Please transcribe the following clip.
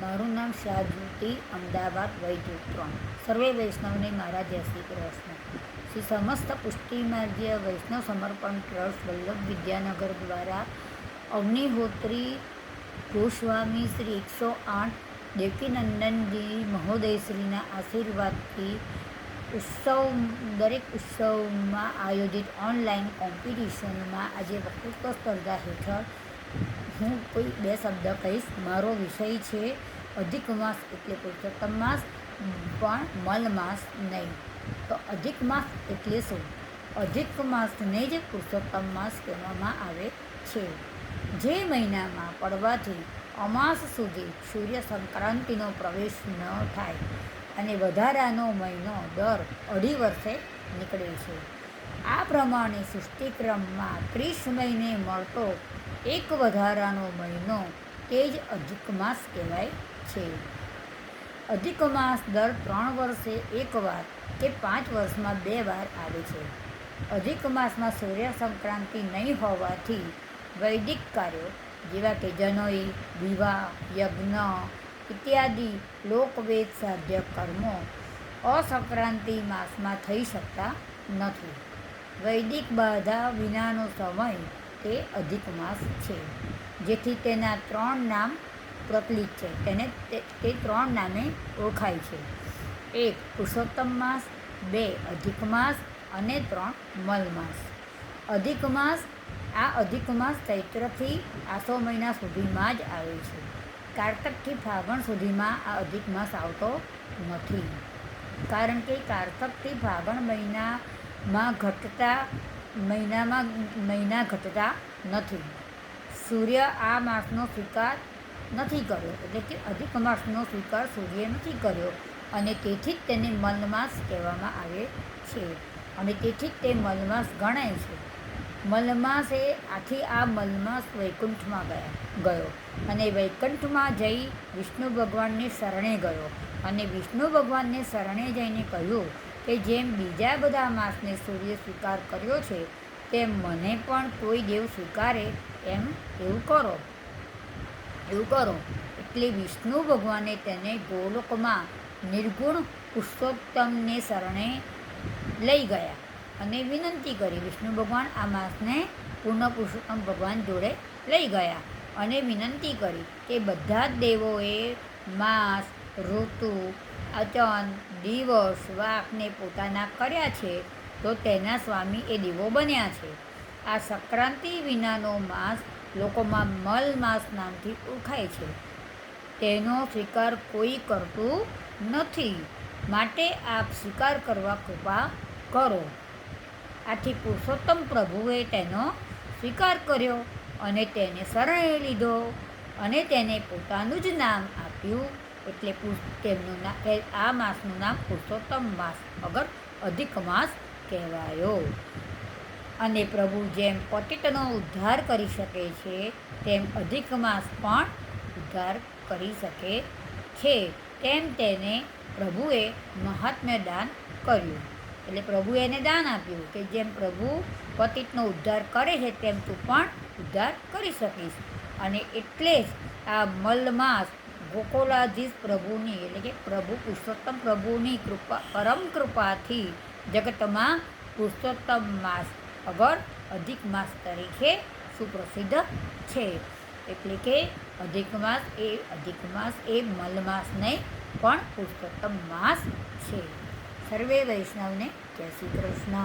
મારું નામ શાહજ્યોતિ, અમદાવાદ, વૈદ્યુત 3. સર્વે વૈષ્ણવને મારા જય શ્રી કૃષ્ણ. શ્રી સમસ્ત પુષ્ટિ માર્ગીય વૈષ્ણવ સમર્પણ ટ્રસ્ટ વલ્લભ વિદ્યાનગર દ્વારા અગ્નિહોત્રી ગોસ્વામી શ્રી 108 દેવકીનંદનજી મહોદયશ્રીના આશીર્વાદથી દરેક ઉત્સવમાં આયોજિત ઓનલાઈન કોમ્પિટિશનમાં આજે વક્તૃત્વ સ્પર્ધા હેઠળ હું કોઈ 2 શબ્દ કહીશ. મારો વિષય છે અધિક માસ એટલે પુરુષોત્તમ માસ, પણ મલ માસ નહીં. તો અધિક માસ એટલે શું? અધિક માસને જ પુરુષોત્તમ માસ કહેવામાં આવે છે. જે મહિનામાં પડવાથી અમાસ સુધી સૂર્ય સંક્રાંતિનો પ્રવેશ ન થાય અને વધારાનો મહિનો દર 2.5 વર્ષે નીકળે છે. આ પ્રમાણે સૃષ્ટિક્રમમાં 30 મહિને મળતો એક વધારાનો મહિનો તે જ અધિક માસ કહેવાય છે. અધિક માસ દર 3 વર્ષે એકવાર કે 5 વર્ષમાં 2 વાર આવે છે. અધિક માસમાં સૂર્ય સંક્રાંતિ નહીં હોવાથી વૈદિક કાર્યો જેવા કે જનોઈ, વિવાહ, યજ્ઞ ઇત્યાદિ લોકવેદ સાધ્ય કર્મો અસંક્રાંતિ માસમાં થઈ શકતા નથી. વૈદિક બાધા વિનાનો સમય તે અધિક માસ છે, જેથી તેના 3 નામ પ્રચલિત છે. તે 3 નામે ઓળખાય છે. 1 પુરુષોત્તમ માસ, 2 અધિક માસ અને 3 મલ માસ. અધિક માસ અધિક માસ ચૈત્રથી આસો મહિના સુધીમાં જ આવે છે. કારતકથી ફાગણ સુધીમાં આ અધિક માસ આવતો નથી, કારણ કે કારતકથી ફાગણ મહિના ઘટતા નથી. સૂર્ય આ માસનો સ્વીકાર નથી કર્યો, એટલે કે અધિક માસનો સ્વીકાર સૂર્યે નથી કર્યો, અને તેથી જ તેને મલમાસ કહેવામાં આવે છે, અને તેથી જ તે મલમાસ ગણાય છે. મલમાસે આ મલમાસ વૈકુંઠમાં ગયો અને વૈકુંઠમાં જઈ વિષ્ણુ ભગવાનને શરણે ગયો, અને વિષ્ણુ ભગવાનને શરણે જઈને કહ્યું કે જેમ બીજા બધા માસને સૂર્ય સ્વીકાર કર્યો છે, તેમ મને પણ કોઈ દેવ સ્વીકારે એવું કરો. એટલે વિષ્ણુ ભગવાને તેને ગોલોકમાં નિર્ગુણ પુરુષોત્તમને શરણે લઈ ગયા અને વિનંતી કરી. વિષ્ણુ ભગવાન આ માસને પૂર્ણ પુરુષોત્તમ ભગવાન જોડે લઈ ગયા અને વિનંતી કરી કે બધા જ દેવોએ માસ, ઋતુ, અચન, દિવસ, વાકને પોતાના કર્યા છે, તો તેના સ્વામી એ દેવો બન્યા છે. આ સંક્રાંતિ વિનાનો માસ લોકોમાં મલ માસ નામથી ઓળખાય છે. તેનો સ્વીકાર કોઈ કરતું નથી, માટે આપ સ્વીકાર કરવા કૃપા કરો. આથી પુરુષોત્તમ પ્રભુએ તેનો સ્વીકાર કર્યો અને તેને શરણે લીધો અને તેને પોતાનું જ નામ આપ્યું. એટલે આ માસનું નામ પુરુષોત્તમ માસ અધિક માસ કહેવાયો. અને પ્રભુ જેમ પતિતનો ઉદ્ધાર કરી શકે છે, તેમ અધિક માસ પણ ઉદ્ધાર કરી શકે છે. તેમ તેને પ્રભુએ મહાત્મ્ય દાન કર્યું. એટલે પ્રભુએ એને દાન આપ્યું કે જેમ પ્રભુ પતિતનો ઉદ્ધાર કરે છે, તેમ તું પણ ઉદ્ધાર કરી શકીશ. અને એટલે જ આ મલમાસ ગોકુલાધીશ પ્રભુની, એટલે કે પ્રભુ પુરુષોત્તમ પ્રભુની પરમ કૃપાથી જગતમાં પુરુષોત્તમ માસ અધિક માસ તરીકે સુપ્રસિદ્ધ છે. એટલે કે અધિક માસ એ મલમાસ નહીં, પણ પુરુષોત્તમ માસ છે. સર્વે વૈષ્ણવને જય શ્રી કૃષ્ણ.